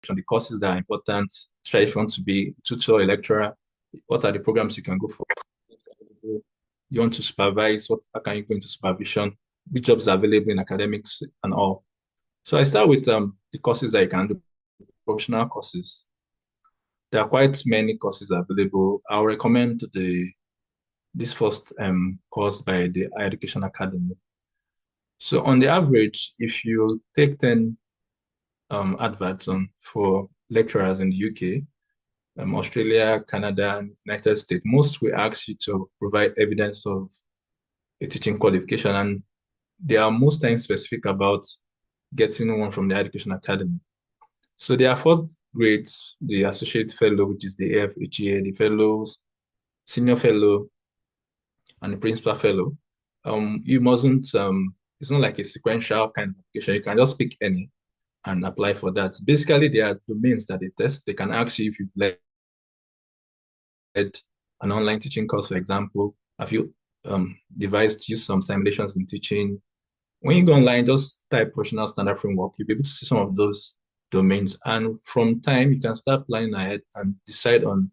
section, the courses that are important, try if you want to be a tutor, a lecturer, what are the programs you can go for? You want to supervise, how can you go into supervision? Which jobs are available in academics and all. So I start with the courses that you can do, professional courses. There are quite many courses available. I'll recommend this first course by the Higher Education Academy. So on the average, if you take 10 adverts on for lecturers in the UK, Australia, Canada, and United States, most will ask you to provide evidence of a teaching qualification, and they are most times specific about getting one from the Education Academy. So there are four grades: the Associate Fellow, which is the AFHEA, the Fellows, Senior Fellow, and the Principal Fellow. You mustn't, it's not like a sequential kind of application. You can just pick any and apply for that. Basically, there are domains that they test. They can ask you if you've led an online teaching course, for example. Have you use some simulations in teaching? When you go online, just type professional standard framework. You'll be able to see some of those domains. And from time, you can start planning ahead and decide on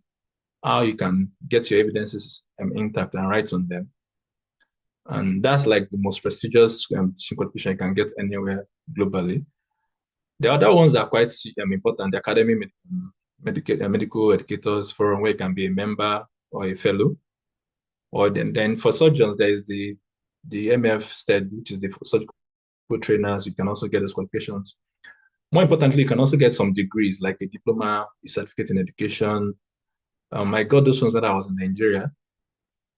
how you can get your evidences intact and write on them. And that's like the most prestigious teaching qualification you can get anywhere globally. The other ones are quite important. The academy medical educators forum, where you can be a member or a fellow. Or then for surgeons, there is the MF STED, which is the surgical trainers. You can also get those qualifications. More importantly, you can also get some degrees like a diploma, a certificate in education. I got those ones when I was in Nigeria.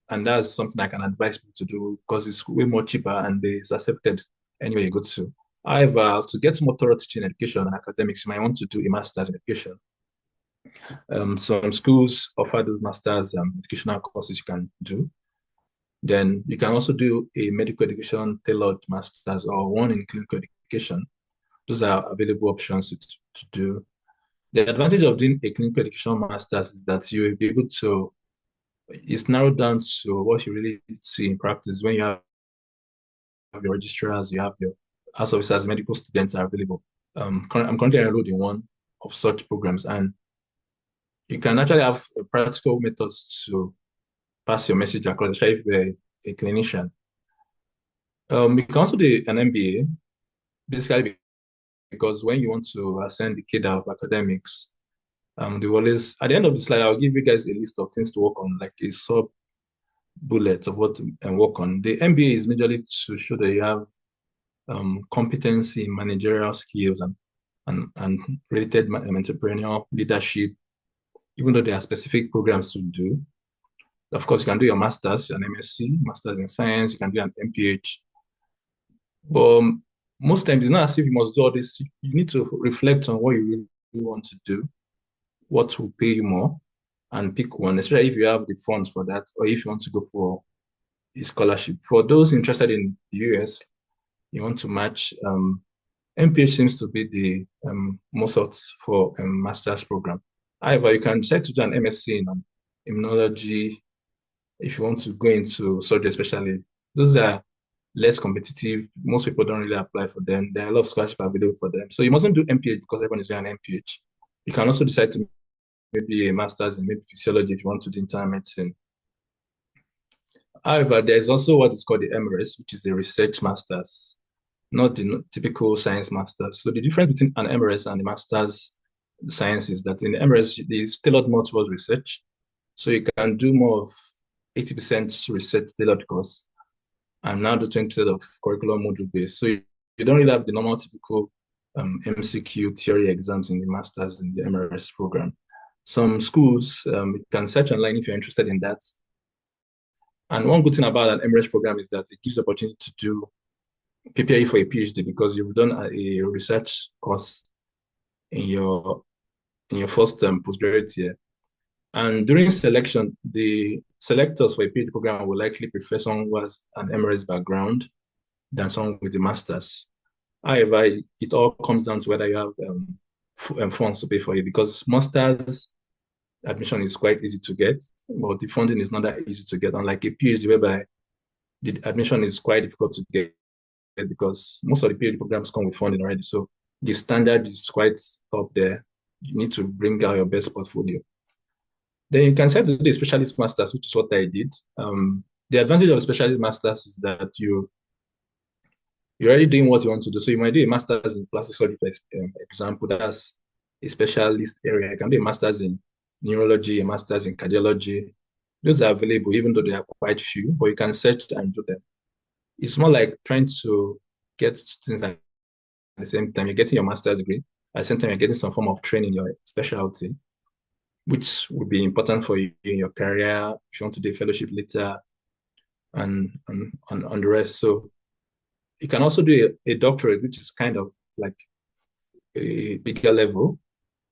And that's something I can advise people to do because it's way more cheaper and it's accepted anywhere you go to. However, to get more thorough teaching education and academics, you might want to do a master's in education. Some schools offer those master's educational courses you can do. Then you can also do a medical education tailored master's or one in clinical education. Those are available options to do. The advantage of doing a clinical education master's is that you will be able to, it's narrowed down to what you really see in practice. When you have your registrars, you have your house officers, medical students are available. I'm currently enrolled in one of such programs, and you can actually have practical methods to pass your message across, especially if you're a clinician. You can also do an MBA, basically because when you want to ascend the cadre of academics, they always, at the end of the slide, I'll give you guys a list of things to work on, like a sub bullet of what to work on. The MBA is majorly to show that you have competency in managerial skills and related entrepreneurial leadership, even though there are specific programs to do. Of course, you can do your master's, an MSc, master's in science, you can do an MPH. But most times, it's not as if you must do all this. You need to reflect on what you really want to do, what will pay you more, and pick one, especially if you have the funds for that, or if you want to go for a scholarship. For those interested in the US, you want to match, MPH seems to be the most sought for master's program. However, you can decide to do an MSc in immunology if you want to go into surgery, especially. Those are less competitive. Most people don't really apply for them. There are a lot of scholarships available for them. So you mustn't do MPH because everyone is doing an MPH. You can also decide to maybe a master's in maybe physiology if you want to do internal medicine. However, there's also what is called the MRS, which is a research master's, not the typical science master's. So the difference between an MRS and the master's science is that in the MRS, there's tailored more towards research. So you can do more of 80% research tailored course and now do 20% of curriculum module based. So you don't really have the normal typical MCQ theory exams in the master's in the MRS program. Some schools, you can search online if you're interested in that. And one good thing about an MRS program is that it gives the opportunity to prepare you for a PhD because you've done a research course in your first postgraduate year. And during selection, the selectors for a PhD program will likely prefer someone who has an MRS background than someone with a master's. However, it all comes down to whether you have funds to pay for it, because master's admission is quite easy to get, but the funding is not that easy to get, unlike a PhD whereby the admission is quite difficult to get because most of the PhD programs come with funding already. So the standard is quite up there. you need to bring out your best portfolio. Then you can start to do a specialist master's, which is what I did. The advantage of a specialist master's is that you're already doing what you want to do. So you might do a master's in plastic surgery, for example. That's a specialist area. You can do a master's in neurology, a master's in cardiology. Those are available, even though they are quite few, but you can search and do them. It's more like trying to get things at the same time. You're getting your master's degree. At the same time, you're getting some form of training in your specialty, which would be important for you in your career if you want to do a fellowship later and on the rest. So you can also do a doctorate, which is kind of like a bigger level.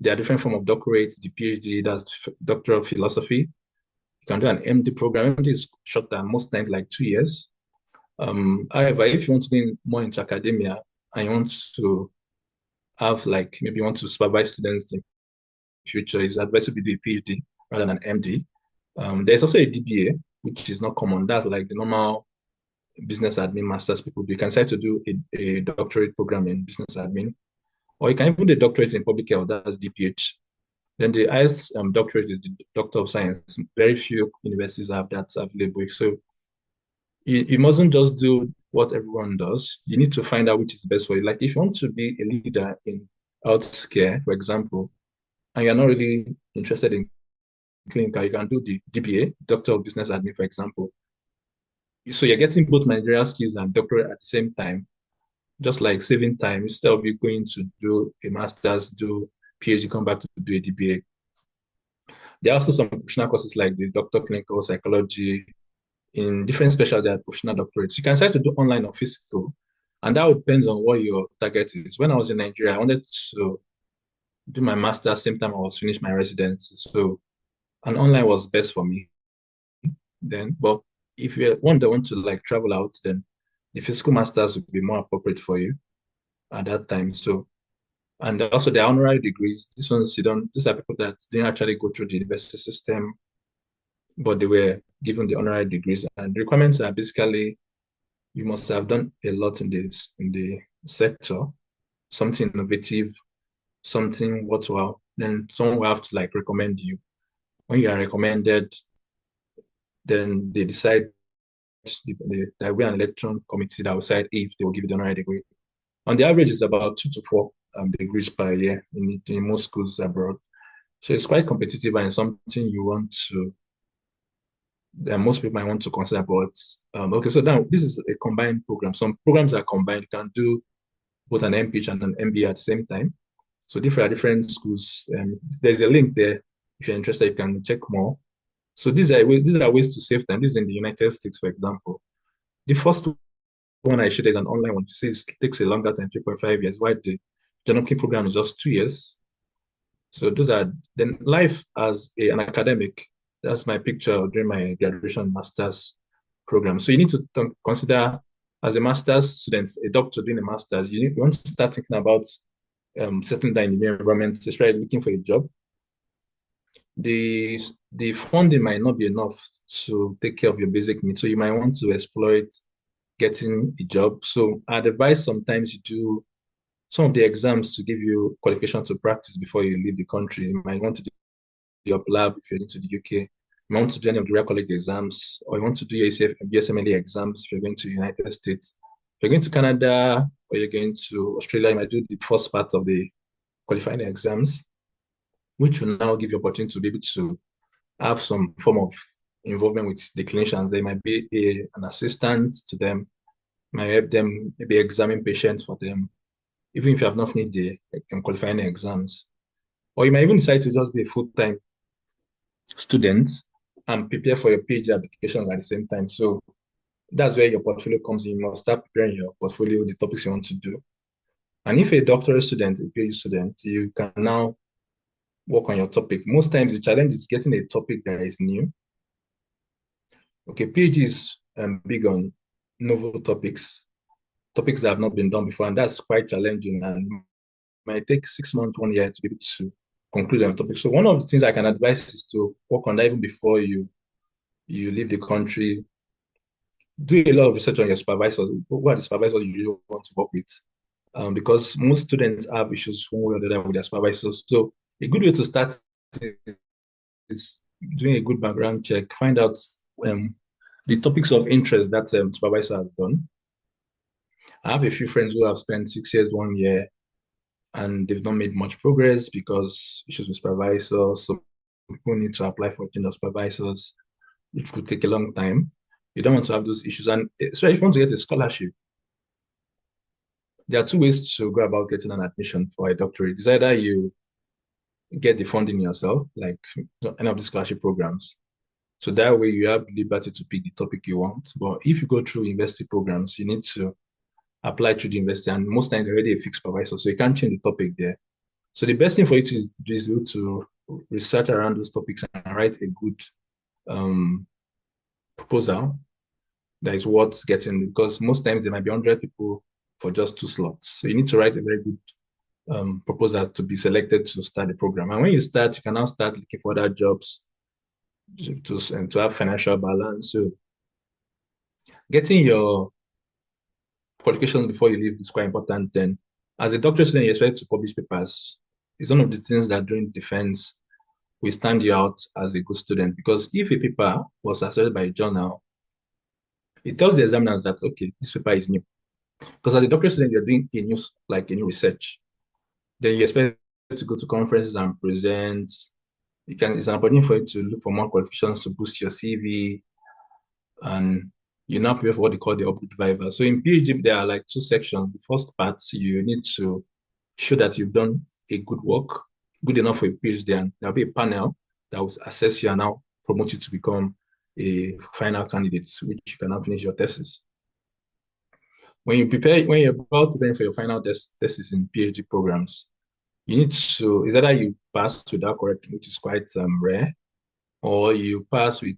There are different forms of doctorates, the PhD, that's Doctor of Philosophy. You can do an MD program. MD is shorter, most times like 2 years. However, if you want to be more into academia and you want to have like, maybe you want to supervise students in future, it's advisable to do a PhD rather than an MD. There's also a DBA, which is not common. That's like the normal business admin masters people do. You can decide to do a doctorate program in business admin, or you can even do a doctorate in public health, that's DPH. Then the highest doctorate is the Doctor of Science. Very few universities have that available. So you mustn't just do what everyone does. You need to find out which is best for you. Like if you want to be a leader in healthcare, for example, and you're not really interested in clinical, you can do the DBA, Doctor of Business Admin, for example. So you're getting both managerial skills and doctorate at the same time, just like saving time instead of you going to do a master's, do PhD, come back to do a DBA. There are also some professional courses like the Doctor Clinical Psychology in different specialties, that professional doctorates. You can try to do online or physical, and that would depend on what your target is. When I was in Nigeria, I wanted to do my master's same time I was finished my residency. So an online was best for me then. But if you want to like travel out, then the physical masters would be more appropriate for you at that time. So, and also the honorary degrees, this ones you don't, these are people that didn't actually go through the university system, but they were given the honorary degrees. And the requirements are basically you must have done a lot in the sector, something innovative, something worthwhile. Then someone will have to like recommend you. When you are recommended, then they decide there will be an election committee that will decide if they will give you the honorary degree. On the average, it's about 2 to 4 degrees per year in most schools abroad. So it's quite competitive and something you want to, that most people might want to consider. But okay, so now this is a combined program. Some programs are combined. You can do both an MPH and an MBA at the same time. So different schools. There's a link there. If you're interested, you can check more. So these are ways to save time. This is in the United States, for example. The first one I showed is an online one. You see, it takes a longer time, 3.5 years. While the general program is just 2 years. So those are, then life as an academic, that's my picture during my graduation master's program. So you need to consider, as a master's student, a doctor doing a master's, you want to start thinking about settling down in the environment, especially looking for a job. The funding might not be enough to take care of your basic needs. So you might want to exploit getting a job. So I'd advise sometimes you do some of the exams to give you qualifications to practice before you leave the country. You might want to do your lab if you're into the UK. You might want to do any of the Real College exams, or you want to do your USMLE exams if you're going to the United States. If you're going to Canada or you're going to Australia, you might do the first part of the qualifying exams, which will now give you opportunity to be able to have some form of involvement with the clinicians. They might be an assistant to them, might help them maybe examine patients for them, even if you have not finished the qualifying exams. Or you might even decide to just be a full-time student and prepare for your PhD applications at the same time. So that's where your portfolio comes in. You must start preparing your portfolio, the topics you want to do. And if you're a doctoral student, a PhD student, you can now work on your topic. Most times the challenge is getting a topic that is new. Okay, PhD is big on novel topics that have not been done before, and that's quite challenging, and it might take 6 months, 1 year to be able to conclude on a topic. So one of the things I can advise is to work on that even before you leave the country. Do a lot of research on your supervisors. What are the supervisors you really want to work with? Because most students have issues one way or the other with their supervisors. So A good way to start is doing a good background check, find out um, the topics of interest that supervisor has done. I have a few friends who have spent 6 years, 1 year, and they've not made much progress because issues with supervisors. Some people need to apply for change of supervisors, which could take a long time. You don't want to have those issues. And so if you want to get a scholarship, there are two ways to go about getting an admission for a doctorate. It's either you get the funding yourself, like any of the scholarship programs. So that way you have liberty to pick the topic you want. But if you go through university programs, you need to apply through the university, and most times they're already a fixed supervisor, so you can't change the topic there. So the best thing for you to do is to research around those topics and write a good proposal that is worth getting, because most times there might be 100 people for just 2 slots. So you need to write a very good proposal to be selected to start the program. And when you start, you can now start looking for other jobs to have financial balance. So getting your qualifications before you leave is quite important. Then, as a doctorate student, you expect to publish papers. It's one of the things that during defense we stand you out as a good student, because if a paper was accepted by a journal, it tells the examiners that okay, this paper is new. Because as a doctorate student, you're doing a new research. Then you expect to go to conferences and present. It's an opportunity for you to look for more qualifications to boost your CV, and you now prepare for what they call the upgrade viva. So in PhD, there are like 2 sections. The first part, you need to show that you've done a good work, good enough for a PhD, and there'll be a panel that will assess you and now promote you to become a final candidate, which you can now finish your thesis. When you're about preparing for your final thesis in PhD programs, you need to, is either you pass without correction, which is quite rare, or you pass with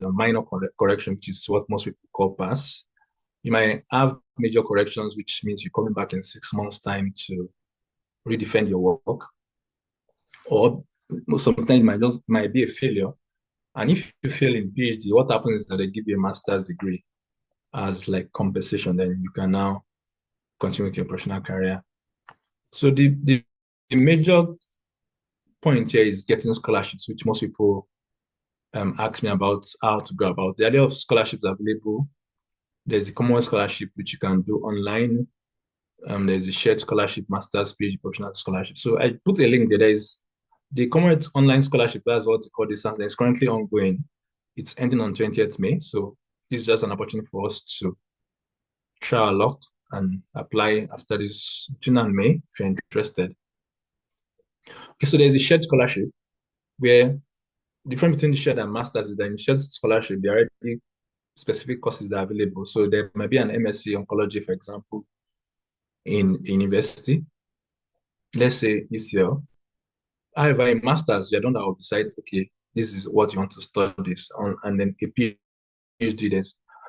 a minor correction, which is what most people call pass. You might have major corrections, which means you're coming back in 6 months' time to redefend your work. Or sometimes it might be a failure. And if you fail in PhD, what happens is that they give you a master's degree as like compensation. Then you can now continue with your professional career. So the major point here is getting scholarships, which most people ask me about how to go about. There are a lot of scholarships available. There's a Commonwealth scholarship, which you can do online. There's a shared scholarship, master's, PhD, professional scholarship. So I put a link there. There is the Commonwealth online scholarship. That's what they call this. And it's currently ongoing. It's ending on 20th May. So it's just an opportunity for us to try our luck and apply after this June and May if you're interested. Okay, so there's a shared scholarship where the difference between the shared and masters is that in shared scholarship, there are already specific courses that are available. So there might be an MSc oncology, for example, in university, let's say UCL. However, in masters, you're done that will decide, okay, this is what you want to study on, and then a PhD.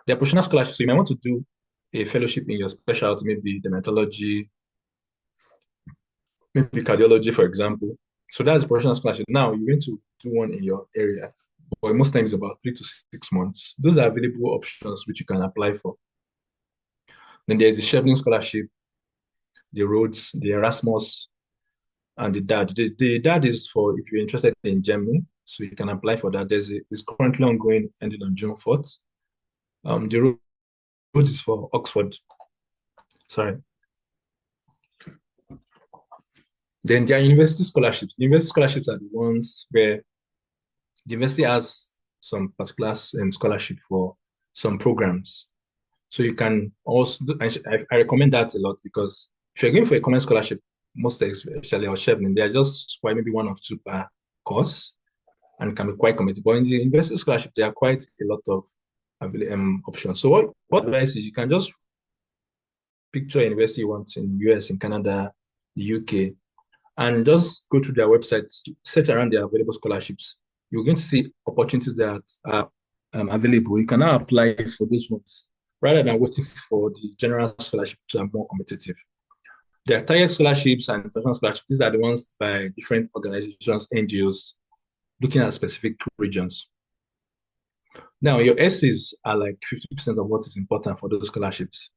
There are professional scholarships. So you might want to do a fellowship in your specialty, maybe dermatology, maybe cardiology, for example. So that's a professional scholarship. Now you're going to do one in your area, but most times about 3 to 6 months. Those are available options which you can apply for. Then there's the Chevening scholarship, the Rhodes, the Erasmus, and the DAD. The DAD is for if you're interested in Germany, so you can apply for that. It's currently ongoing, ending on June 4th. The Rhodes is for Oxford. Sorry. Then there are university scholarships. The university scholarships are the ones where the university has some particular scholarship for some programs. So you can also, I recommend that a lot, because if you're going for a common scholarship, most especially or Chevening, they are just quite maybe 1 or 2 per course and can be quite competitive. But in the university scholarship, there are quite a lot of options. So what advice is you can just picture a university you want in the US, in Canada, the UK, and just go through their websites, search around their available scholarships. You're going to see opportunities that are available. You can now apply for those ones rather than waiting for the general scholarship to be more competitive. There are target scholarships and international scholarships. These are the ones by different organizations, NGOs, looking at specific regions. Now, your essays are like 50% of what is important for those scholarships.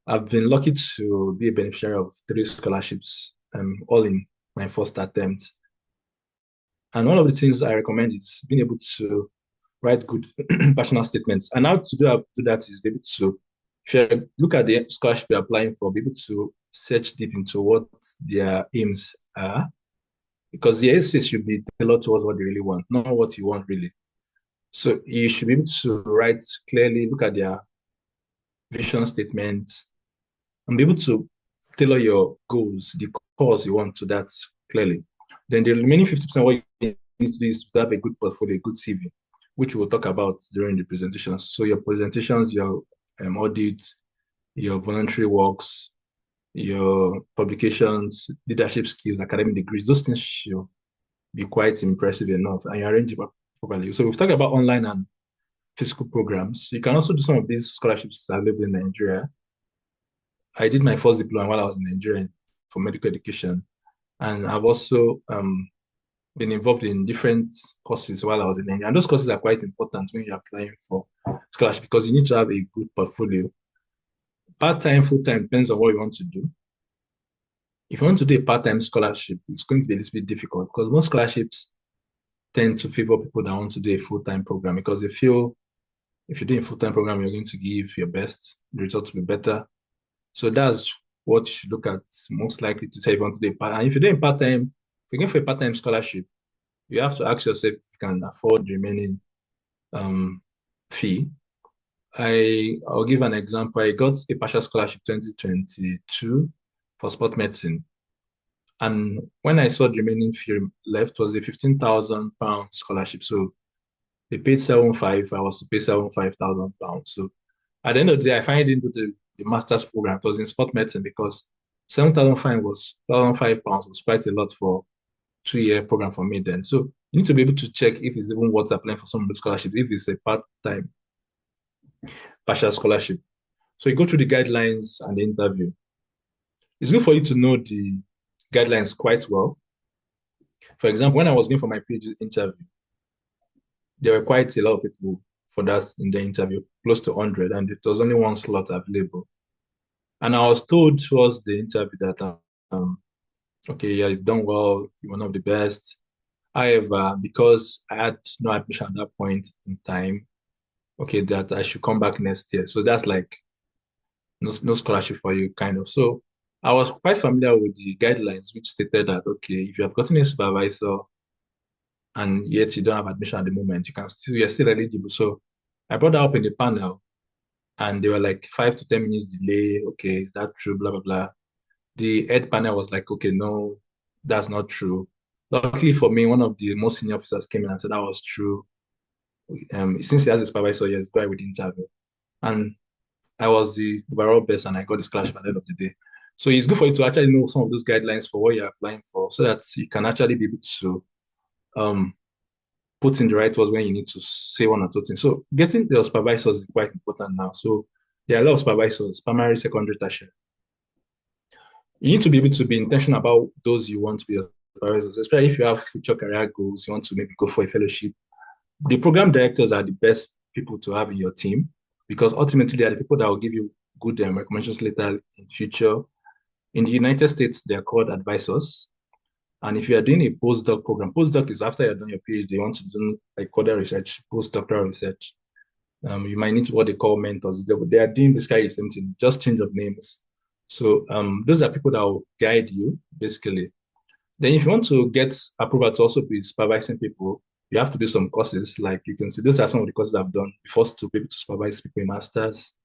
I've been lucky to be a beneficiary of 3 scholarships, all in my first attempt. And one of the things I recommend is being able to write good personal statements. And how to do that is be able to, if you look at the scholarship you're applying for, be able to search deep into what their aims are, because the essays should be tailored towards what they really want, not what you want really. So you should be able to write clearly, look at their vision statements, and be able to tailor your goals, the course you want to that clearly. Then the remaining 50%, what you need to do is to have a good portfolio, a good CV, which we'll talk about during the presentations. So your presentations, your audits, your voluntary works, your publications, leadership skills, academic degrees, those things should be quite impressive enough and you arrange it properly. So we've talked about online and physical programs. You can also do some of these scholarships available in Nigeria. I did my first diploma while I was in Nigeria for medical education, and I've also been involved in different courses while I was in Nigeria. And those courses are quite important when you're applying for scholarship because you need to have a good portfolio. Part-time, full-time depends on what you want to do. If you want to do a part-time scholarship, it's going to be a little bit difficult because most scholarships tend to favor people that want to do a full-time program because they feel if you're doing a full-time program, you're going to give your best, the results will be better. So that's what you should look at most likely to say if you want to do a part. And if you're doing part-time, if you're going for a part-time scholarship, you have to ask yourself if you can afford the remaining fee. I'll give an example. I got a partial scholarship 2022 for sport medicine. And when I saw the remaining fee left was a £15,000 scholarship. So they paid 7.5. I was to pay 7,500 pounds. So at the end of the day, I finally didn't do the master's program. It was in sport medicine because 7,500 was £1,005 was quite a lot for 2-year program for me then. So you need to be able to check if it's even worth applying for some of the scholarships, if it's a part-time partial scholarship. So you go through the guidelines and the interview. It's good for you to know the guidelines quite well. For example, when I was going for my PhD interview, there were quite a lot of people for that in the interview, close to 100, and it was only one slot available. And I was told towards the interview that, okay, yeah, you've done well, you're one of the best. However, because I had no admission at that point in time, okay, that I should come back next year. So that's like no scholarship for you, kind of. So I was quite familiar with the guidelines, which stated that, okay, if you have gotten a supervisor and yet you don't have admission at the moment, you're still eligible. So I brought that up in the panel and they were like 5 to 10 minutes delay. Okay, is that true? Blah, blah, blah. The head panel was like, okay, no, that's not true. Luckily for me, one of the most senior officers came in and said that was true. Since he has a supervisor, yes, go ahead with the interview. And I was the overall best and I got the scholarship at the end of the day. So it's good for you to actually know some of those guidelines for what you're applying for so that you can actually be able to put in the right words when you need to say one or two things. So getting the supervisors is quite important now. So there are a lot of supervisors, primary, secondary, tertiary. You need to be able to be intentional about those you want to be supervisors, especially if you have future career goals, you want to maybe go for a fellowship. The program directors are the best people to have in your team because ultimately they are the people that will give you good recommendations later in future. In the United States, they are called advisors. And if you are doing a postdoc program, postdoc is after you're done your PhD, you want to do like further research, postdoctoral research. You might need what they call mentors. They are doing basically the same thing, just change of names. So those are people that will guide you, basically. Then if you want to get approval to also be supervising people, you have to do some courses. Like you can see, those are some of the courses I've done. First to be able to supervise people in masters.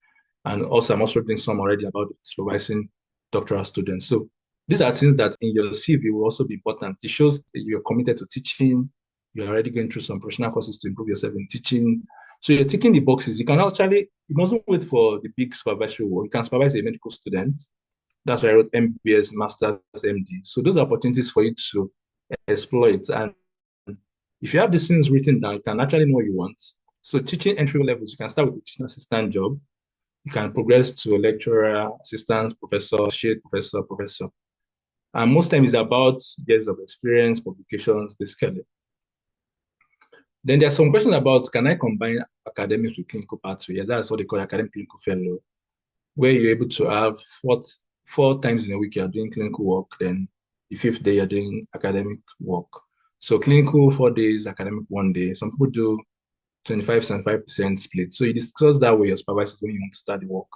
And also I'm also doing some already about supervising doctoral students. So these are things that in your CV will also be important. It shows that you're committed to teaching. You're already going through some professional courses to improve yourself in teaching. So you're ticking the boxes. You can actually, you mustn't wait for the big supervisory work. You can supervise a medical student. That's why I wrote MBS, Masters, MD. So those are opportunities for you to exploit. And if you have these things written down, you can actually know what you want. So teaching entry levels, you can start with a teaching assistant job. You can progress to a lecturer, assistant, professor, associate professor, professor. And most times it's about years of experience, publications, basically. Then there's some questions about, can I combine academics with clinical pathway? Yes, that's what they call academic clinical fellow, where you're able to have four times in a week you're doing clinical work, then the fifth day you're doing academic work. So clinical 4 days, academic 1 day. Some people do 25% split. So you discuss that with your supervisors when you want to start the work.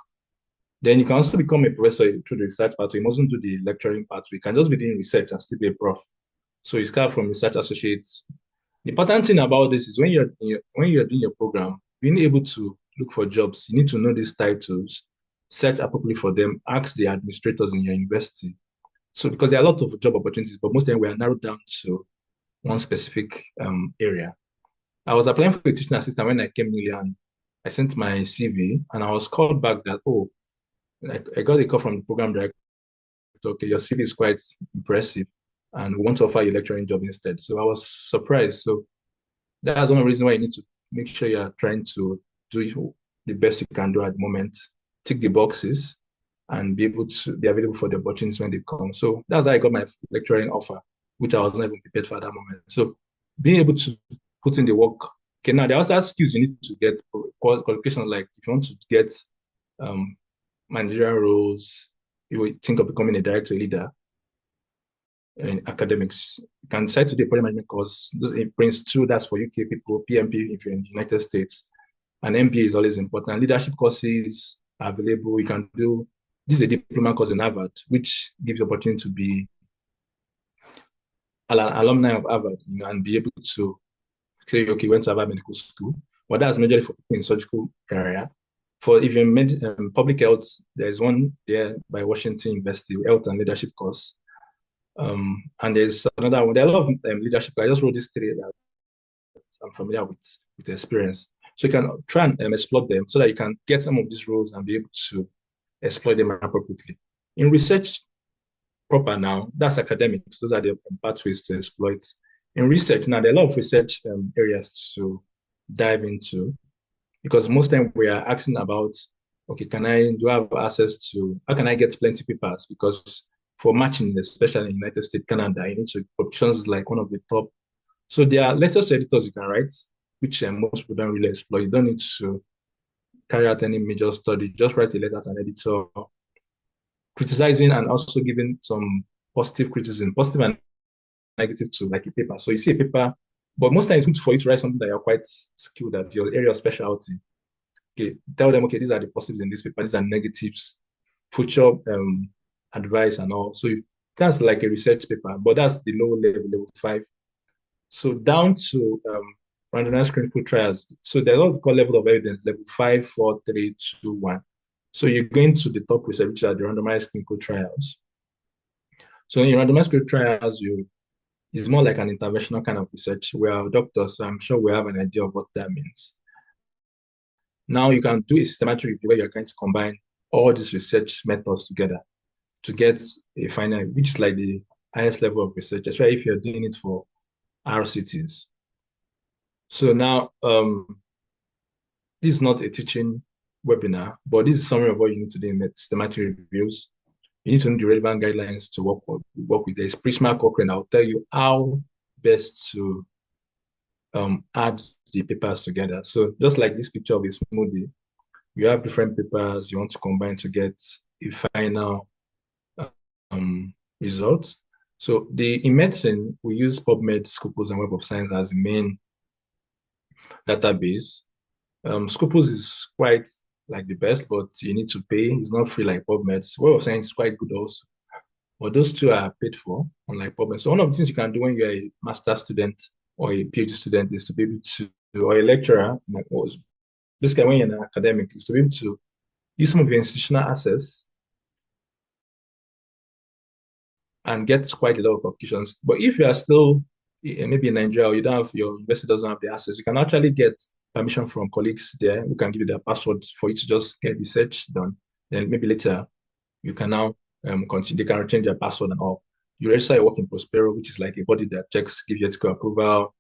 Then you can also become a professor through the research pathway. You mustn't do the lecturing pathway. You can just be doing research and still be a prof. So you start from research associates. The important thing about this is when you're doing your program, being able to look for jobs, you need to know these titles, search appropriately for them, ask the administrators in your university. So because there are a lot of job opportunities, but most of them were narrowed down to one specific area. I was applying for a teaching assistant when I came here, and I sent my CV and I was called back that, oh, I got a call from the program director. Okay, your CV is quite impressive and we want to offer you a lecturing job instead. So I was surprised. So that's one reason why you need to make sure you are trying to do the best you can do at the moment, tick the boxes, and be able to be available for the opportunities when they come. So that's how I got my lecturing offer, which I was not even prepared for at that moment. So being able to put in the work. Okay, now there are also skills you need to get qualifications, like if you want to get um, managerial roles, you will think of becoming a director, a leader in academics. You can decide to do a project management course. It brings two, that's for UK people, PMP if you're in the United States. And MBA is always important. Leadership courses are available. You can do, this is a diploma course in Harvard, which gives you opportunity to be an alumni of Harvard, and be able to say, okay, went to Harvard Medical School. But that's majorly for people in surgical area. For if you're in public health, there's one there by Washington University, health and leadership course. And there's another one. There are a lot of leadership. I just wrote this three that I'm familiar with the experience. So you can try and explore them so that you can get some of these roles and be able to exploit them appropriately. In research proper now, that's academics. Those are the pathways to exploit. In research now, there are a lot of research areas to dive into, because most time we are asking about, okay, do I have access to, how can I get plenty papers? Because for matching, especially in the United States, Canada, you need to, options is like one of the top. So there are letters to editors you can write, which most people don't really explore. You don't need to carry out any major study. Just write a letter to an editor, criticizing and also giving some positive criticism, positive and negative to like a paper. So you see a paper, but most times it's good for you to write something that you're quite skilled at, your area of specialty. Okay, tell them, okay, these are the positives in this paper, these are negatives, future advice and all. So that's like a research paper, but that's the low level, level 5. So down to randomized clinical trials. So there's what we call level of evidence, level 5, 4, 3, 2, 1. So you're going to the top research, which are the randomized clinical trials. So in randomized clinical trials, it's more like an interventional kind of research. We are doctors, so I'm sure we have an idea of what that means. Now you can do a systematic review where you're going to combine all these research methods together to get a final, which is like the highest level of research, especially if you're doing it for RCTs. So now, this is not a teaching webinar, but this is a summary of what you need to do in systematic reviews. You need to know the relevant guidelines to work with. There's Prisma Cochrane. I'll tell you how best to add the papers together. So just like this picture of a smoothie, you have different papers you want to combine to get a final result. So in medicine, we use PubMed, Scopus, and Web of Science as the main database. Scopus is quite like the best, but you need to pay. It's not free like PubMed. Web of Science is quite good also. But those two are paid for, unlike PubMed. So one of the things you can do when you're a master's student or a PhD student is to be able to, or a lecturer, basically when you're an academic, is to be able to use some of your institutional access and get quite a lot of applications. But if you are still maybe in Nigeria, or you don't have, your university doesn't have the access, you can actually get permission from colleagues there who can give you their password for you to just get the search done. Then maybe later you can now continue, they can change their password and all. You register your work in Prospero, which is like a body that checks, gives you ethical approval.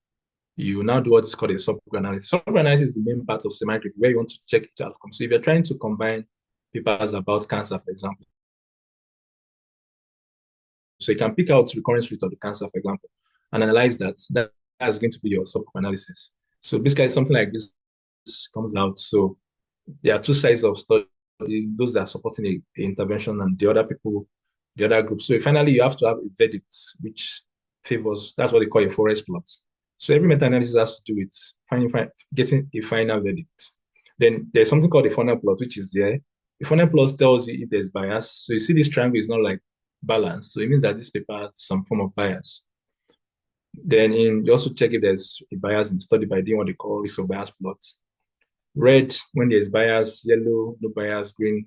You now do what is called a sub-group analysis. Sub-group analysis is the main part of semantic where you want to check each outcome. So if you're trying to combine papers about cancer, for example, so you can pick out recurrence rate of the cancer, for example, and analyze that. That is going to be your sub-group analysis. So basically something like this comes out. So there are two sides of study, those that are supporting the intervention and the other people, the other group. So finally you have to have a verdict, which favors. That's what they call a forest plot. So every meta-analysis has to do with getting a final verdict. Then there's something called a funnel plot, which is there. The funnel plot tells you if there's bias. So you see this triangle is not like balanced. So it means that this paper has some form of bias. Then you also check if there's a bias in the study by doing what they call risk of bias plots. Red, when there's bias, yellow, no bias, green,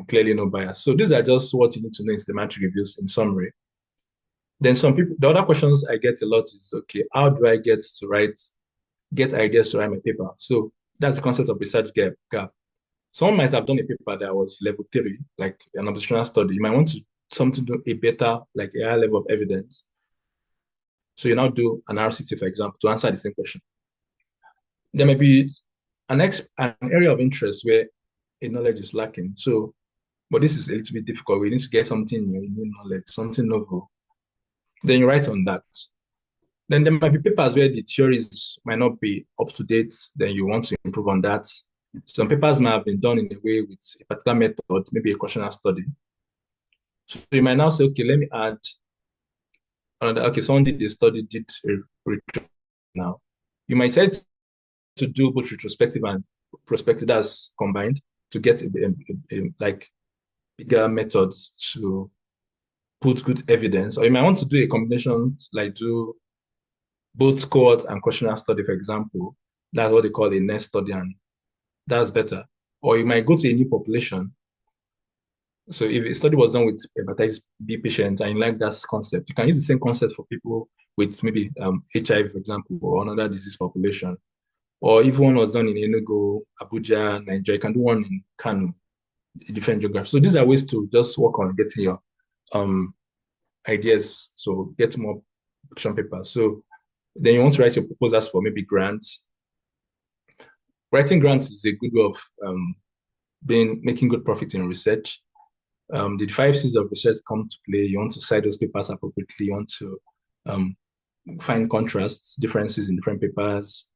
clearly no bias. So these are just what you need to know in systematic reviews in summary. Then the other questions I get a lot is, okay, how do I get ideas to write my paper? So that's the concept of research gap. Someone might have done a paper that was level 3, like an observational study. You might want something to do a better, like a higher level of evidence. So you now do an RCT, for example, to answer the same question. There may be an area of interest where a knowledge is lacking. So, but this is a little bit difficult. We need to get something new knowledge, something novel. Then you write on that. Then there might be papers where the theories might not be up to date. Then you want to improve on that. Some papers might have been done in a way with a particular method, maybe a questionnaire study. So you might now say, okay, let me add another. Okay, someone did a study, did a now. You might try to do both retrospective and prospective, that's combined, to get like bigger methods to put good evidence. Or you might want to do a combination, like do both cohort and questionnaire study, for example. That's what they call a nest study, and that's better. Or you might go to a new population. So if a study was done with hepatitis B patients and you like that concept, you can use the same concept for people with maybe HIV, for example, or another disease population. Or if one was done in Enugu, Abuja, Nigeria, you can do one in Kano, different geography. So these are ways to just work on getting your ideas, so get more fiction papers. So then you want to write your proposals for maybe grants. Writing grants is a good way of making good profit in research. The 5 C's of research come to play. You want to cite those papers appropriately. You want to find contrasts, differences in different papers.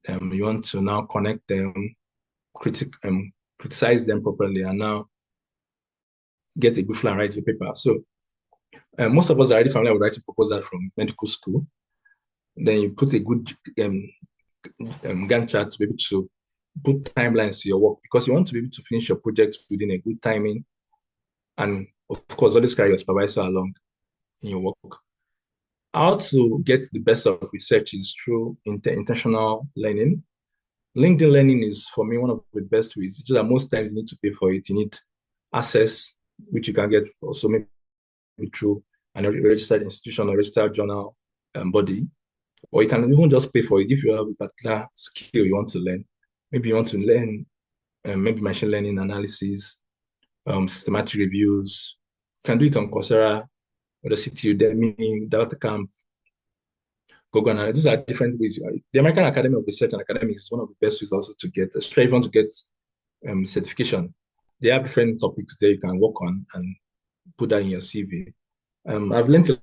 You want to now connect them, criticize them properly, and now get a good flow and write the paper. So most of us are already familiar with writing proposals from medical school. Then you put a good Gantt chart to be able to put timelines to your work, because you want to be able to finish your project within a good timing. And of course, always carry your supervisor along in your work. How to get the best of research is through intentional learning. LinkedIn learning is, for me, one of the best ways. It's just that most times you need to pay for it. You need access, which you can get also maybe through a registered institution or registered journal body. Or you can even just pay for it if you have a particular skill you want to learn. Maybe you want to learn maybe machine learning analysis, systematic reviews. You can do it on Coursera, Udacity, Udemy, DataCamp, Google. These are different ways. The American Academy of Research and Academics is one of the best ways also to get, especially if you want to get certification. They have different topics there you can work on and put that in your CV. I've learned a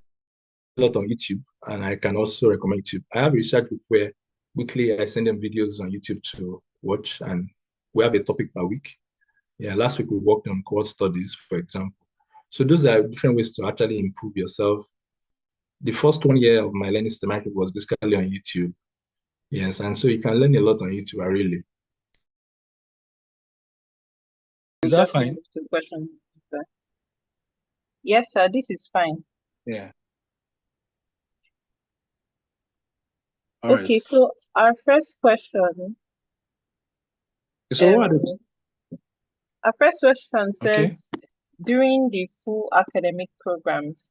lot on YouTube, and I can also recommend YouTube. I have a research group where weekly I send them videos on YouTube to watch, and we have a topic per week. Yeah, last week we worked on cohort studies, for example. So those are different ways to actually improve yourself. The first 1 year of my learning systematic was basically on YouTube. Yes, and so you can learn a lot on YouTube, really. Is that fine? Question, sir. Yes, sir, this is fine. Yeah. Okay, right. So our first question. So what? Our first question says, okay, during the full academic programs,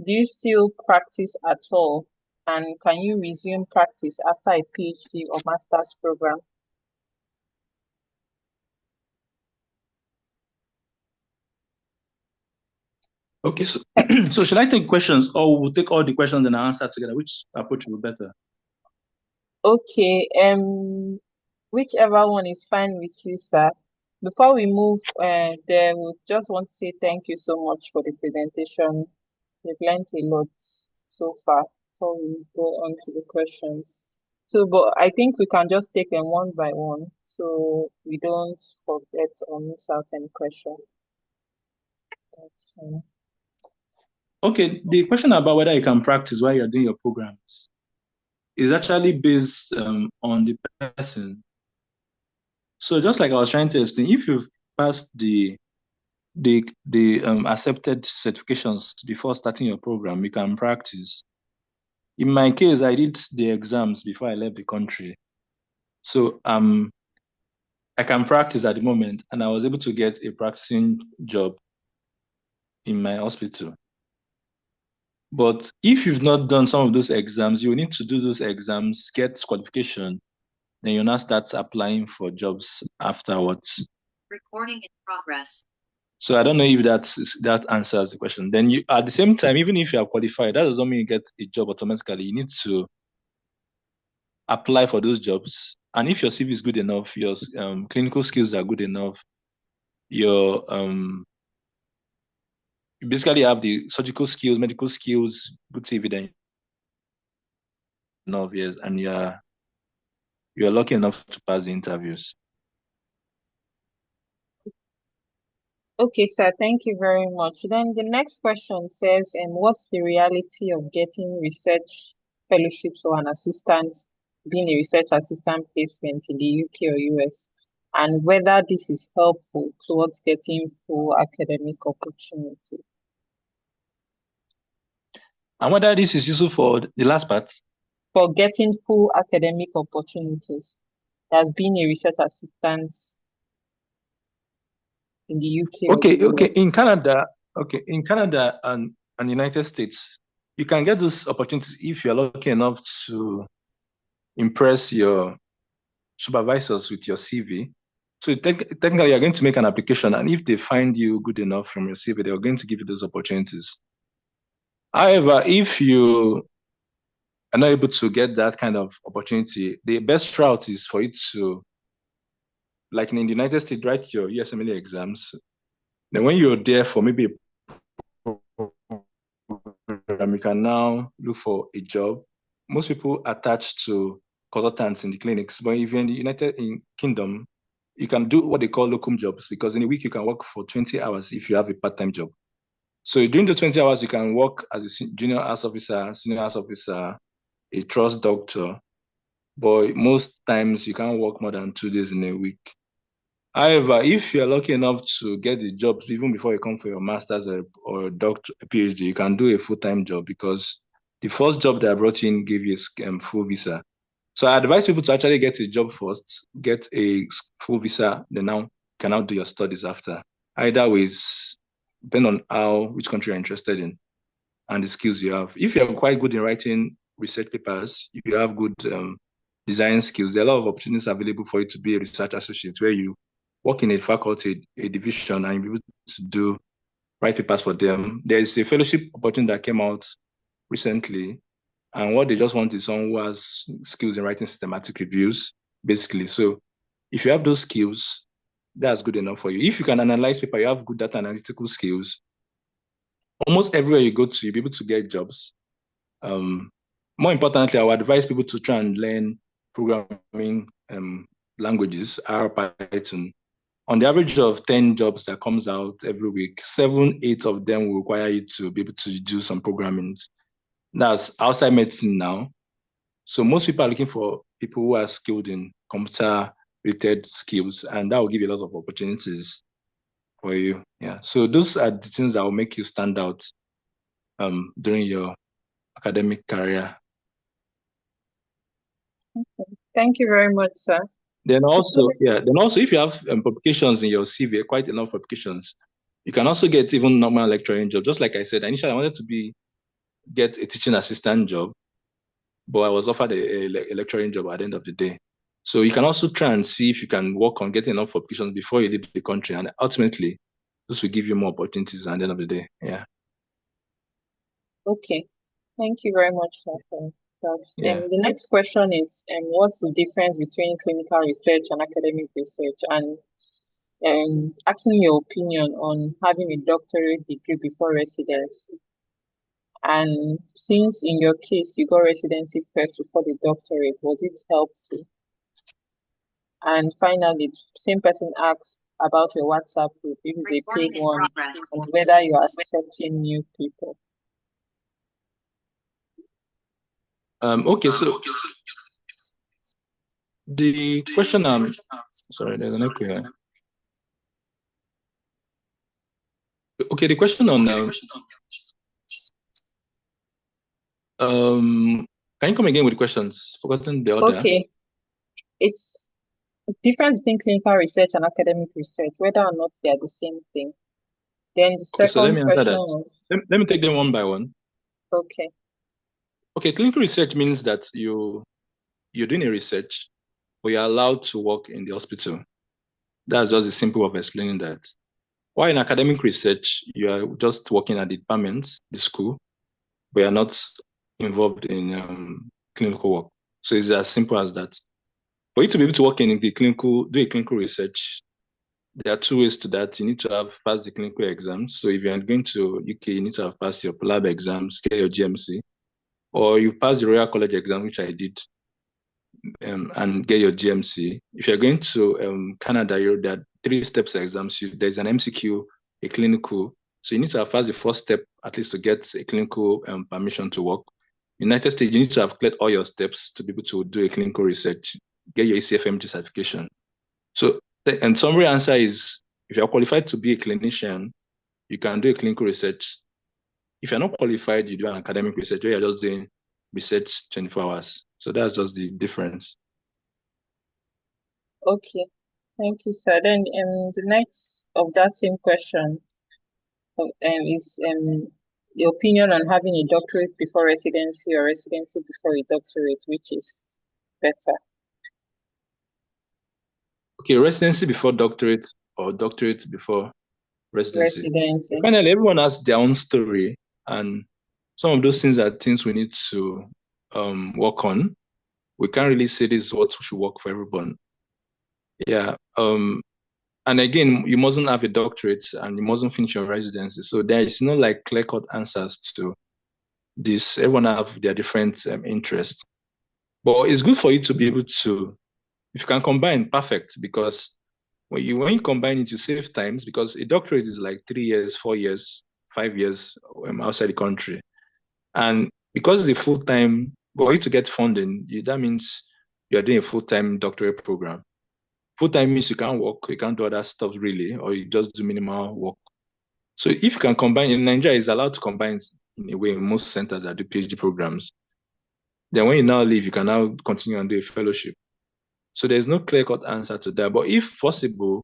do you still practice at all? And can you resume practice after a PhD or master's program? Okay, so, so should I take questions, or we'll take all the questions and answer together? Which approach will be better? Okay, whichever one is fine with you, sir. Before we move there, we just want to say thank you so much for the presentation. We've learned a lot so far before we go on to the questions. So, but I think we can just take them one by one so we don't forget or miss out any question. That's fine. Okay, the question about whether you can practice while you're doing your programs is actually based on the person. So just like I was trying to explain, if you've passed the accepted certifications before starting your program, you can practice. In my case, I did the exams before I left the country. So I can practice at the moment, and I was able to get a practicing job in my hospital. But if you've not done some of those exams, you will need to do those exams, get qualification, then you'll now start applying for jobs afterwards. Recording in progress. So I don't know if that answers the question. Then you, at the same time, even if you are qualified, that doesn't mean you get a job automatically. You need to apply for those jobs. And if your CV is good enough, your clinical skills are good enough, your you basically have the surgical skills, medical skills, good CV, then enough years, and you're lucky enough to pass the interviews. Okay, sir, thank you very much. Then the next question says, what's the reality of getting research fellowships or an assistant, being a research assistant placement in the UK or US, and whether this is helpful towards getting full academic opportunities? And whether this is useful for the last part? For getting full academic opportunities, as being a research assistant in the UK or the Okay. US. In Canada and United States, you can get those opportunities if you're lucky enough to impress your supervisors with your CV. So technically, you're going to make an application, and if they find you good enough from your CV, they're going to give you those opportunities. However, if you are not able to get that kind of opportunity, the best route is for you to, like in the United States, write your USMLE exams. Then when you're there for maybe a program, you can now look for a job. Most people attach to consultants in the clinics, but if you're in the United Kingdom, you can do what they call locum jobs, because in a week you can work for 20 hours if you have a part-time job. So during the 20 hours, you can work as a junior house officer, senior house officer, a trust doctor, but most times you can't work more than 2 days in a week. However, if you're lucky enough to get the job even before you come for your master's or doctor, PhD, you can do a full-time job, because the first job that I brought in gave you a full visa. So I advise people to actually get a job first, get a full visa, then now can now do your studies after. Either ways, depend on which country you're interested in and the skills you have. If you're quite good in writing research papers, you have good design skills, there are a lot of opportunities available for you to be a research associate, where you work in a faculty, a division, and you'll be able to write papers for them. There is a fellowship opportunity that came out recently, and what they just want is someone who has skills in writing systematic reviews, basically. So if you have those skills, that's good enough for you. If you can analyze paper, you have good data analytical skills, almost everywhere you go to, you'll be able to get jobs. More importantly, I would advise people to try and learn programming languages, R, Python. On the average of 10 jobs that comes out every week, 7, 8 of them will require you to be able to do some programming. That's outside medicine now. So most people are looking for people who are skilled in computer-related skills, and that will give you a lot of opportunities for you. Yeah. So those are the things that will make you stand out during your academic career. Okay. Thank you very much, sir. Then also, if you have publications in your CV, quite enough publications, you can also get even normal lecturing job. Just like I said, initially I wanted to get a teaching assistant job, but I was offered a lecturing job at the end of the day. So you can also try and see if you can work on getting enough publications before you leave the country, and ultimately, this will give you more opportunities at the end of the day. Yeah. Okay. Thank you very much, sir, for that. Yeah. The next question is, what's the difference between clinical research and academic research? And asking your opinion on having a doctorate degree before residency. And since in your case you got residency first before the doctorate, was it helpful? And finally, the same person asks about your WhatsApp group, if it's a paid Recording in one, progress. and whether you are accepting new people. Okay, so the question, sorry, there's an echo here. Okay, the question on can you come again with the questions? Forgotten the order. Okay, it's difference between clinical research and academic research, whether or not they are the same thing. Then the Okay, so let second me answer question that. was, Let me take them one by one. okay, Okay, clinical research means that you're doing a research, but you're allowed to work in the hospital. That's just the simple way of explaining that. While in academic research, you are just working at the department, the school, but you're not involved in clinical work. So it's as simple as that. For you to be able to work in the do a clinical research, there are two ways to that. You need to have passed the clinical exams. So if you're going to UK, you need to have passed your lab exams, get your GMC, or you pass the Royal College exam, which I did, and get your GMC. If you're going to Canada, there are 3 steps exams. There's an MCQ, a clinical. So you need to have passed the first step at least to get a clinical permission to work. United States, you need to have cleared all your steps to be able to do a clinical research, get your ACFMG certification. So, and summary answer is, if you're qualified to be a clinician, you can do a clinical research. If you're not qualified, you do an academic research, or you're just doing research 24 hours. So that's just the difference. okay, thank you, sir. Then the next of that same question is the opinion on having a doctorate before residency or residency before a doctorate, which is better. Okay, residency before doctorate or doctorate before residency. Residency. Finally, everyone has their own story, and some of those things are things we need to work on. We can't really say this is what should work for everyone. Yeah. And again, you mustn't have a doctorate and you mustn't finish your residency. So there is no like clear-cut answers to this. Everyone have their different interests. But it's good for you to be able to, if you can combine, perfect, because when you combine it, you save times, because a doctorate is like 3 years, 4 years, 5 years outside the country. And because it's a full-time, for you to get funding, that means you're doing a full-time doctorate program. Full-time means you can't work, you can't do other stuff really, or you just do minimal work. So if you can combine, in Nigeria, it's allowed to combine in a way in most centers that do PhD programs. Then when you now leave, you can now continue and do a fellowship. So there's no clear-cut answer to that. But if possible,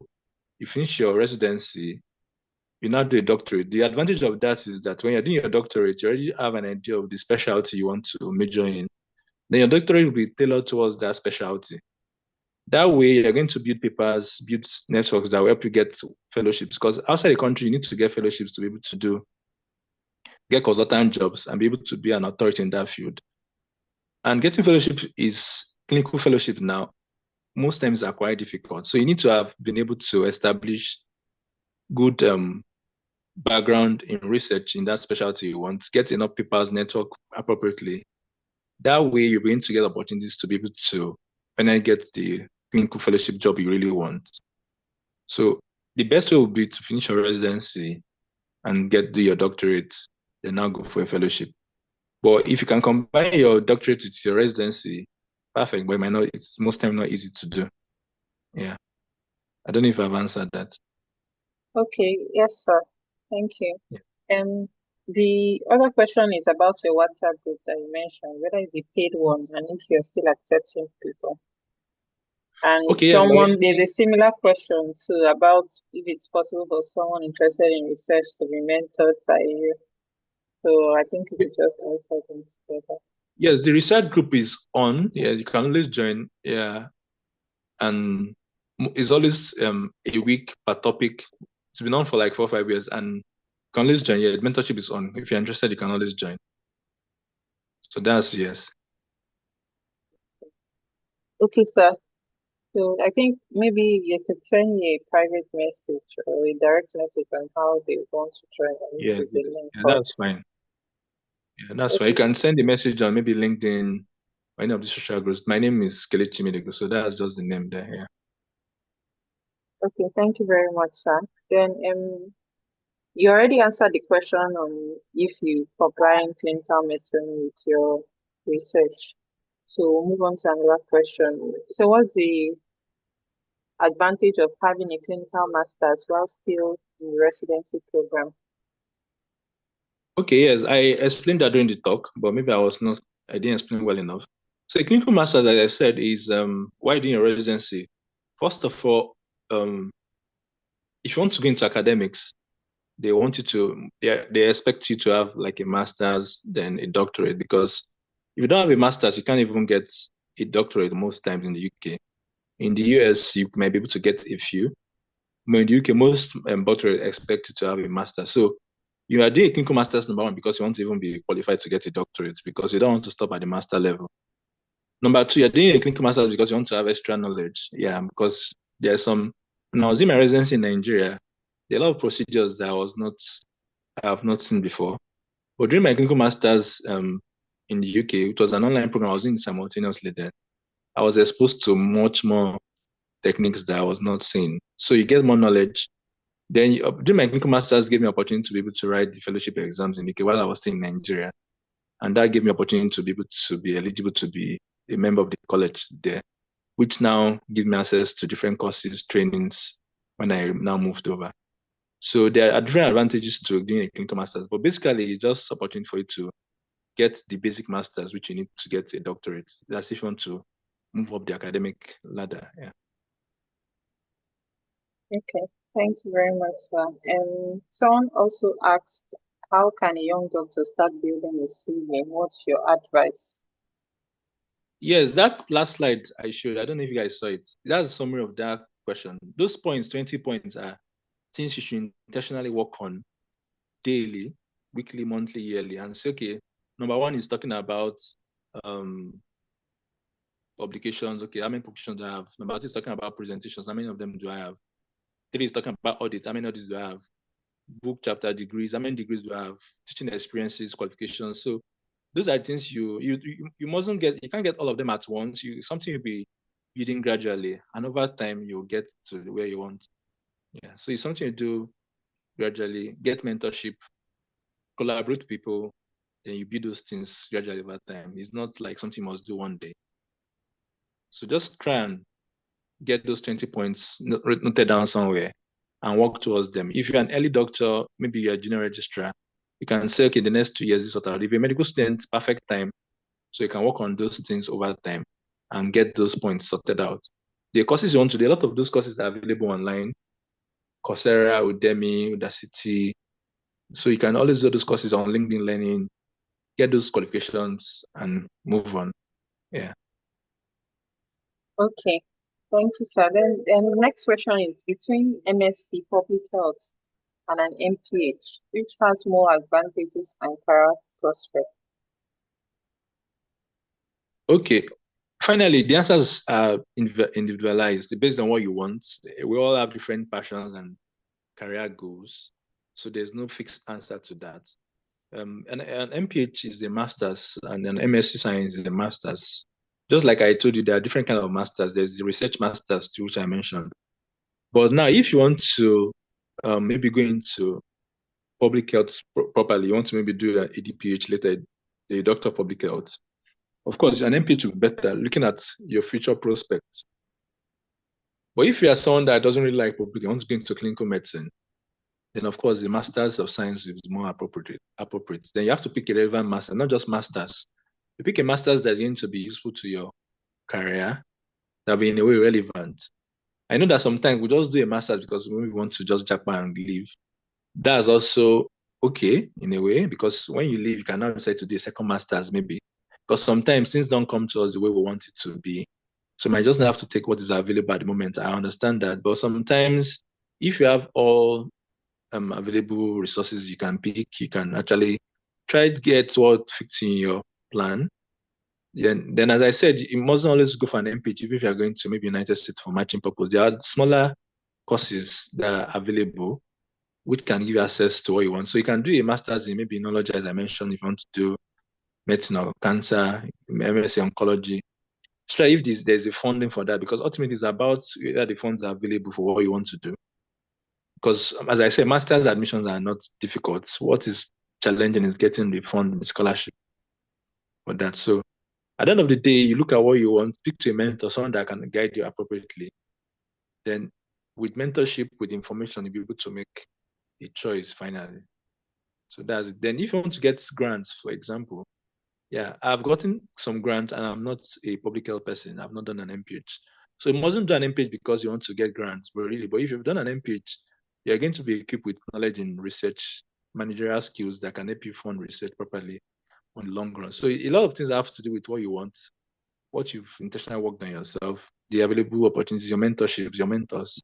you finish your residency, you now do a doctorate. The advantage of that is that when you're doing your doctorate, you already have an idea of the specialty you want to major in. Then your doctorate will be tailored towards that specialty. That way, you're going to build papers, build networks that will help you get fellowships. Because outside the country, you need to get fellowships to be able to get consultant jobs and be able to be an authority in that field. And getting fellowship is clinical fellowship now. Most times are quite difficult. So you need to have been able to establish good background in research in that specialty you want, get enough papers, network appropriately. That way, you're going to get opportunities to be able to finally get the clinical fellowship job you really want. So the best way would be to finish your residency and do your doctorate, then now go for a fellowship. But if you can combine your doctorate with your residency, perfect. But it's most time not easy to do. Yeah. I don't know if I've answered that. Okay, yes, sir. Thank you. Yeah. The other question is about your WhatsApp group that you mentioned, whether it's a paid one and if you're still accepting people. And Okay, yeah, there's a similar question too about if it's possible for someone interested in research to be mentored by you. So I think you just answer them together. Yes, the research group is on. Yeah, you can always join. Yeah. And it's always a week per topic. It's been on for like 4 or 5 years, and you can always join. Yeah, mentorship is on. If you're interested, you can always join. So that's yes. Okay, sir. So I think maybe you could send me a private message or a direct message on how they want to join and Yeah, with the link. that's fine. Yeah, that's fine. You can send a message on maybe LinkedIn or any of the social groups. My name is Kelechi Medego, so that's just the name there. Yeah. Okay, thank you very much, sir. Then you already answered the question on if you combine clinical medicine with your research. So we'll move on to another question. So what's the advantage of having a clinical master's while still in the residency program? Okay, yes, I explained that during the talk, but maybe I didn't explain well enough. So a clinical master's, as I said, is why doing a residency? First of all, if you want to go into academics, they expect you to have like a master's, then a doctorate, because if you don't have a master's, you can't even get a doctorate most times in the UK. In the US, you might be able to get a few, but in the UK, most doctorate expect you to have a master's. So you are doing a clinical master's, number one, because you want to even be qualified to get a doctorate, because you don't want to stop at the master level. Number two, you're doing a clinical master's because you want to have extra knowledge. Yeah, because there's some, when I was in my residency in Nigeria, there are a lot of procedures that I have not seen before. But during my clinical master's in the UK, it was an online program I was doing simultaneously there. I was exposed to much more techniques that I was not seeing. So you get more knowledge. Then during my clinical master's gave me opportunity to be able to write the fellowship exams in the UK while I was still in Nigeria. And that gave me opportunity to be able to be eligible to be a member of the college there, which now give me access to different courses, trainings when I now moved over. So there are different advantages to doing a clinical master's, but basically it's just opportunity for you to get the basic master's, which you need to get a doctorate. That's if you want to move up the academic ladder. Yeah. Okay, thank you very much, sir. And someone also asked, how can a young doctor start building a CV? What's your advice? Yes, that last slide I showed, I don't know if you guys saw it. That's a summary of that question. Those points, 20 points, are things you should intentionally work on daily, weekly, monthly, yearly, and say, okay, number one is talking about publications. Okay, how many publications do I have? Number two is talking about presentations. How many of them do I have? Three is talking about audits. How many audits do I have? Book, chapter, degrees. How many degrees do I have? Teaching experiences, qualifications. So those are things you mustn't get. You can't get all of them at once. Something you'll be building gradually, and over time you'll get to where you want. Yeah. So it's something you do gradually. Get mentorship, collaborate with people, then you build those things gradually over time. It's not like something you must do one day. So just try and get those 20 points noted down somewhere and work towards them. If you're an early doctor, maybe you're a junior registrar, you can say, okay, the next 2 years is what I'll do. If you're a medical student, perfect time. So you can work on those things over time and get those points sorted out. The courses you want to do, a lot of those courses are available online. Coursera, Udemy, Udacity. So you can always do those courses on LinkedIn Learning, get those qualifications and move on. Yeah. Okay, thank you, sir. Then the next question is, between MSc Public Health and an MPH, which has more advantages and career prospects? Okay. Finally, the answers are individualized based on what you want. We all have different passions and career goals. So there's no fixed answer to that. An MPH is a master's and an MSc Science is a master's. Just like I told you, there are different kinds of masters. There's the research masters too, which I mentioned. But now, if you want to maybe go into public health properly, you want to maybe do an ADPH later, a doctor of public health. Of course, an MPH will be better looking at your future prospects. But if you are someone that doesn't really like public, wants to go into clinical medicine, then of course the Masters of Science is more appropriate. Then you have to pick a relevant master, not just masters. You pick a master's that's going to be useful to your career, that'll be in a way relevant. I know that sometimes we just do a master's because we want to just jump and leave. That's also okay in a way, because when you leave, you can now decide to do a second master's maybe. Because sometimes things don't come to us the way we want it to be. So you might just have to take what is available at the moment. I understand that. But sometimes if you have all available resources you can pick, you can actually try to get what fits in your plan. Then as I said, you mustn't always go for an MPH if you're going to maybe United States for matching purpose. There are smaller courses that are available which can give you access to what you want. So you can do a master's in maybe knowledge, as I mentioned, if you want to do medicine or cancer, MSc oncology. Try if there's a funding for that, because ultimately it's about whether the funds are available for what you want to do. Because as I say, master's admissions are not difficult. What is challenging is getting the fund, the scholarship for that. So At the end of the day, you look at what you want, speak to a mentor, someone that can guide you appropriately. Then with mentorship, with information, you'll be able to make a choice finally. So that's it. Then if you want to get grants, for example, yeah, I've gotten some grants and I'm not a public health person. I've not done an MPH. So you mustn't do an MPH because you want to get grants, but if you've done an MPH, you're going to be equipped with knowledge in research, managerial skills that can help you fund research properly on the long run. So a lot of things have to do with what you want, what you've intentionally worked on yourself, the available opportunities, your mentorships, your mentors.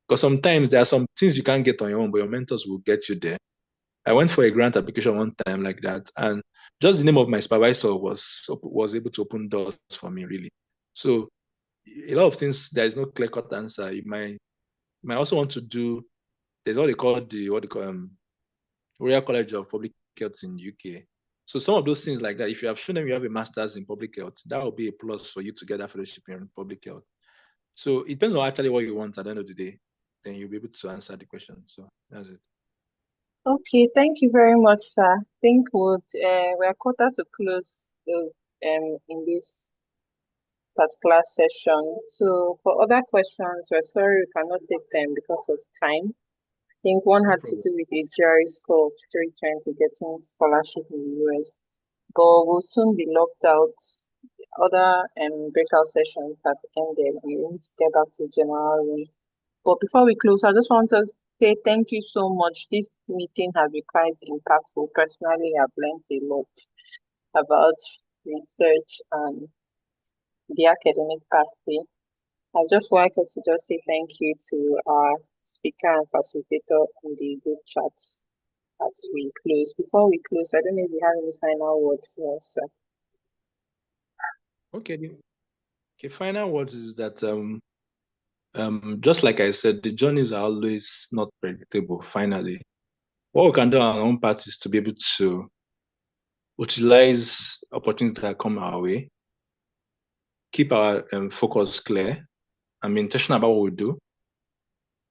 Because sometimes there are some things you can't get on your own, but your mentors will get you there. I went for a grant application one time like that, and just the name of my supervisor was able to open doors for me, really. So a lot of things, there is no clear-cut answer. You might also want to do, there's what they call Royal College of Public Health in the UK. So some of those things like that, if you have shown them you have a master's in public health, that will be a plus for you to get that fellowship in public health. So it depends on actually what you want at the end of the day. Then you'll be able to answer the question. So that's it. Okay, thank you very much, sir. I think we're quarter to close in this particular session. So for other questions, we're sorry we cannot take them because of time. I think one No had to problem. do with a GRE score of 320 getting scholarship in the US, but we'll soon be locked out. Other breakout sessions have ended, and we need to get back to general. But before we close, I just want to say thank you so much. This meeting has been quite impactful. Personally, I've learned a lot about research and the academic pathway. I just like us to just say thank you to our speaker and facilitator in the group chat as we close. Before we close, I don't know if you have any final word for us, sir. Okay. Final words is that just like I said, the journeys are always not predictable. Finally, what we can do on our own part is to be able to utilize opportunities that come our way, keep our focus clear, and be intentional about what we do.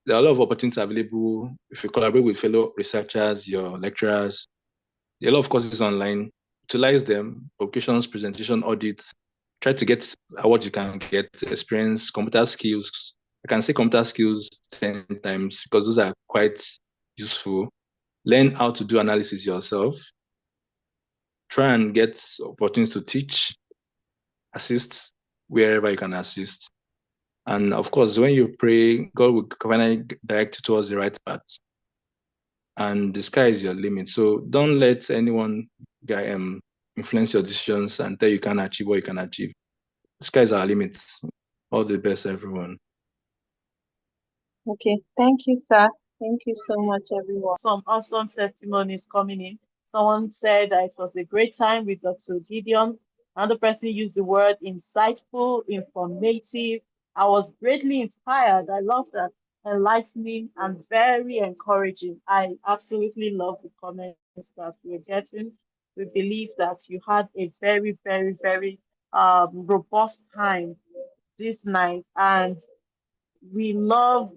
There are a lot of opportunities available if you collaborate with fellow researchers, your lecturers. There are a lot of courses online. Utilize them, publications, presentation, audits. Try to get what you can get, experience, computer skills. I can say computer skills 10 times because those are quite useful. Learn how to do analysis yourself. Try and get opportunities to teach, assist wherever you can assist. And of course, when you pray, God will finally direct you towards the right path. And the sky is your limit. So don't let anyone influence your decisions and tell you can achieve what you can achieve. The sky is our limit. All the best, everyone. Okay, thank you, sir. Thank you so much, everyone. Some awesome testimonies coming in. Someone said that it was a great time with Dr. Gideon. Another person used the word insightful, informative. I was greatly inspired. I love that. Enlightening and very encouraging. I absolutely love the comments that we're getting. We believe that you had a very, very, very robust time this night, and we love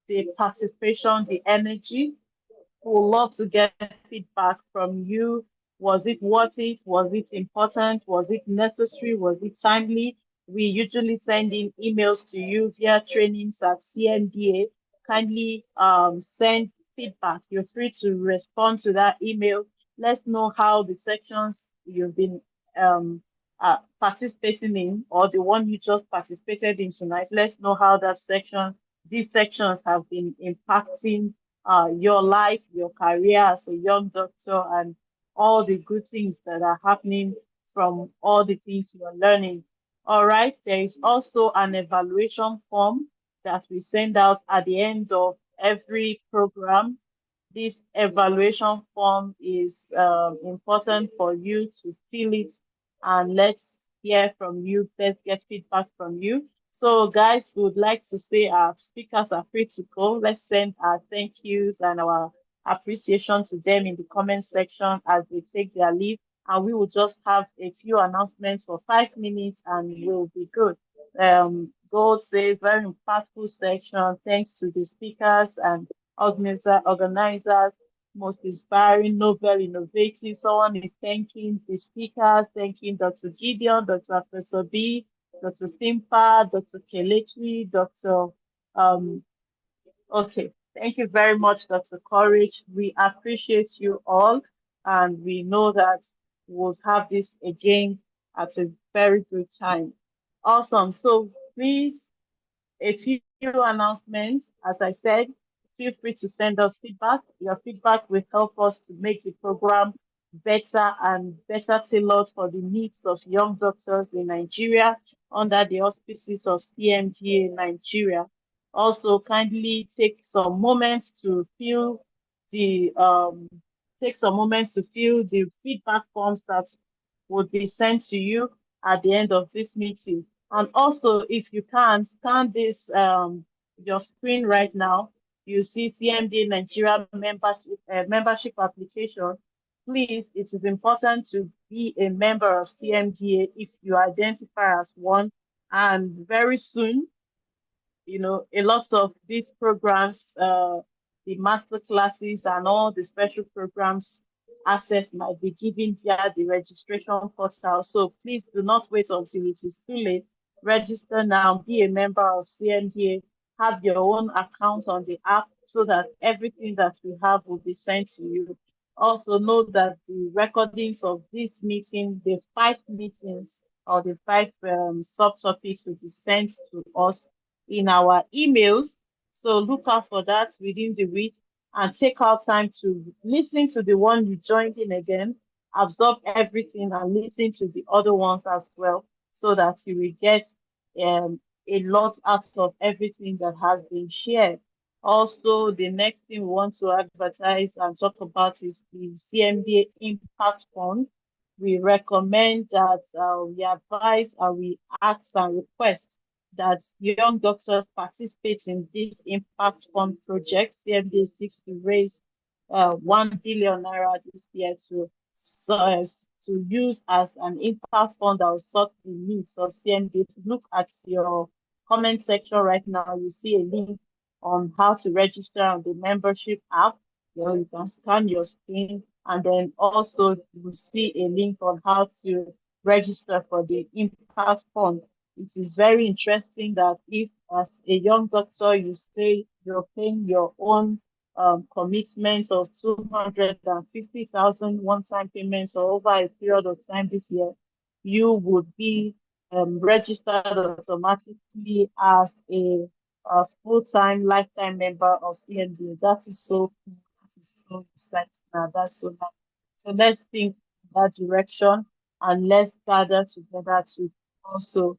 the participation, the energy. We would love to get feedback from you. Was it worth it? Was it important? Was it necessary? Was it timely? We usually send in emails to you via trainings at CMDA. Kindly send feedback. You're free to respond to that email. Let's know how the sections you've been participating in, or the one you just participated in tonight. Let's know how these sections have been impacting your life, your career as a young doctor, and all the good things that are happening from all the things you're learning. All right, there is also an evaluation form that we send out at the end of every program. This evaluation form is important for you to fill it, and let's hear from you. Let's get feedback from you. So guys, we would like to say our speakers are free to go. Let's send our thank yous and our appreciation to them in the comment section as they take their leave. And we will just have a few announcements for 5 minutes and we'll be good. Gold says very impactful section. Thanks to the speakers and organizers. most inspiring, novel, innovative. Someone is thanking the speakers, thanking Dr. Gideon, Dr. Professor B, Dr. Simpa, Dr. Kelechi, Dr. Okay, thank you very much, Dr. Courage. We appreciate you all, and we know that we'll have this again at a very good time. Awesome. So please, a few announcements. As I said, feel free to send us feedback. Your feedback will help us to make the program better and better tailored for the needs of young doctors in Nigeria under the auspices of CMDA Nigeria. Also, kindly take some moments to fill the feedback forms that would be sent to you at the end of this meeting. And also, if you can scan this your screen right now, you see CMDA Nigeria membership application. Please, it is important to be a member of CMDA if you identify as one. And very soon, a lot of these programs, the master classes and all the special programs access might be given via the registration portal. So please do not wait until it is too late. Register now, be a member of CMDA, have your own account on the app so that everything that we have will be sent to you. Also note that the recordings of this meeting, the 5 meetings or the 5 subtopics will be sent to us in our emails. So look out for that within the week and take out time to listen to the one you joined in again, absorb everything and listen to the other ones as well so that you will get a lot out of everything that has been shared. Also, the next thing we want to advertise and talk about is the CMDA Impact Fund. We recommend that we advise and we ask and request that young doctors participate in this Impact Fund project. CMDA seeks to raise 1 billion naira this year to use as an impact fund that will solve the needs of CMDA. If you look at your comment section right now, you see a link on how to register on the membership app. You can scan your screen, and then also you will see a link on how to register for the impact fund. It is very interesting that if as a young doctor you say you're paying your own commitment of 250,000 one-time payments or over a period of time this year, you would be registered automatically as a full-time lifetime member of CMDA. That is so cool. That is so exciting. That's so nice. So let's think in that direction and let's gather together to also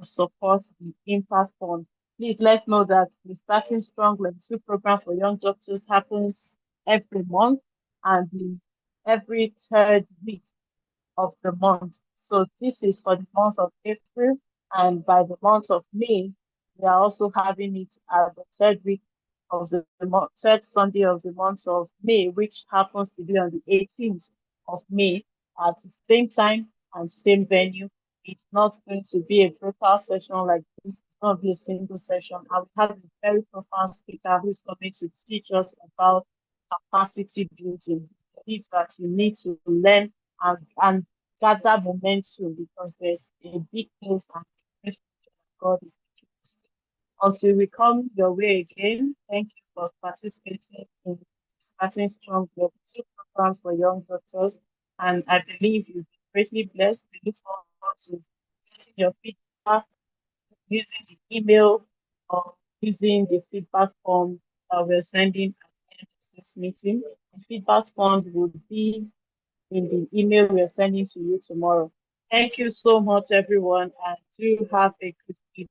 support the impact fund. Please let's know that the Starting Strong Level 2 program for young doctors happens every month and every third week of the month. So this is for the month of April, and by the month of May, we are also having it at the third week of the month, third Sunday of the month of May, which happens to be on the 18th of May at the same time and same venue. It's not going to be a breakout session like this. It's going to be a single session. I will have a very profound speaker who's coming to teach us about capacity building. I believe that you need to learn and gather momentum because there's a big place and that God is taking us to. Until we come your way again, thank you for participating in Starting Strong Level 2 program for young doctors. And I believe you've been greatly blessed. We look forward to getting your feedback using the email or using the feedback form that we're sending at the end of this meeting. The feedback form will be in the email we're sending to you tomorrow. Thank you so much, everyone, and do have a good evening.